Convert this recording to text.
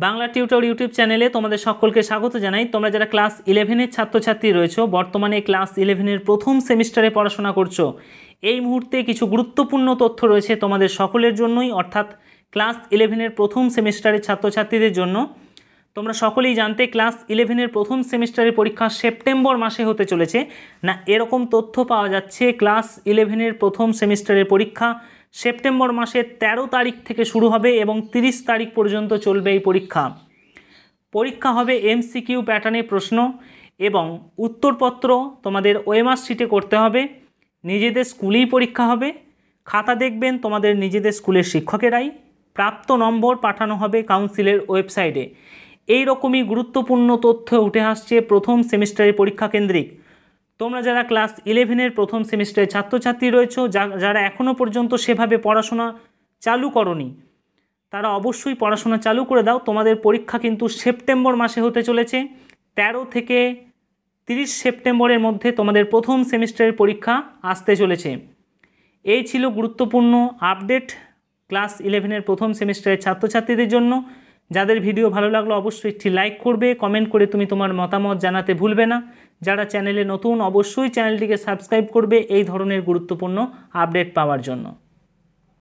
Bangla tutor YouTube চ্যানেলে তোমাদের সকলকে স্বাগত জানাই। তোমরা যারা ক্লাস 11-এর ছাত্রছাত্রী রয়েছো, বর্তমানে ক্লাস 11-এর প্রথম সেমিস্টারে পড়াশোনা করছো, এই মুহূর্তে কিছু গুরুত্বপূর্ণ তথ্য রয়েছে তোমাদের সকলের জন্যই, অর্থাৎ ক্লাস 11-এর প্রথম সেমিস্টারের ছাত্রছাত্রীদের জন্য। তোমরা সকলেই জানতে ক্লাস 11-এর প্রথম সেমিস্টারের পরীক্ষা সেপ্টেম্বর মাসে হতে চলেছে না, এরকম তথ্য পাওয়া যাচ্ছে। ক্লাস 11-এর প্রথম সেমিস্টারের পরীক্ষা সেপ্টেম্বর মাসের 13 তারিখ থেকে শুরু হবে এবং 30 তারিখ পর্যন্ত চলবে এই পরীক্ষা হবে এমসিকিউ প্যাটার্নে প্রশ্ন এবং উত্তরপত্র তোমাদের ওএমআর শিটে করতে হবে। নিজেদের স্কুলেই পরীক্ষা হবে, খাতা দেখবেন তোমাদের নিজেদের স্কুলের শিক্ষকেরাই, প্রাপ্ত নম্বর পাঠানো হবে কাউন্সিলের ওয়েবসাইটে। এই রকমই গুরুত্বপূর্ণ তথ্য উঠে আসছে প্রথম সেমিস্টারের পরীক্ষা কেন্দ্রিক। তোমরা যারা ক্লাস 11-এর প্রথম সেমিস্টারের ছাত্রছাত্রী রয়েছো, যারা এখনও পর্যন্ত সেভাবে পড়াশোনা চালু করনি, তারা অবশ্যই পড়াশোনা চালু করে দাও। তোমাদের পরীক্ষা কিন্তু সেপ্টেম্বর মাসে হতে চলেছে। 13 থেকে 30 সেপ্টেম্বরের মধ্যে তোমাদের প্রথম সেমিস্টারের পরীক্ষা আসতে চলেছে। এই ছিল গুরুত্বপূর্ণ আপডেট ক্লাস 11-এর প্রথম সেমিস্টারের ছাত্রছাত্রীদের জন্য। যাদের ভিডিও ভালো লাগলো অবশ্যই একটি লাইক করবে, কমেন্ট করে তুমি তোমার মতামত জানাতে ভুলবে না। যারা চ্যানেলে নতুন অবশ্যই চ্যানেলটিকে সাবস্ক্রাইব করবে এই ধরনের গুরুত্বপূর্ণ আপডেট পাওয়ার জন্য।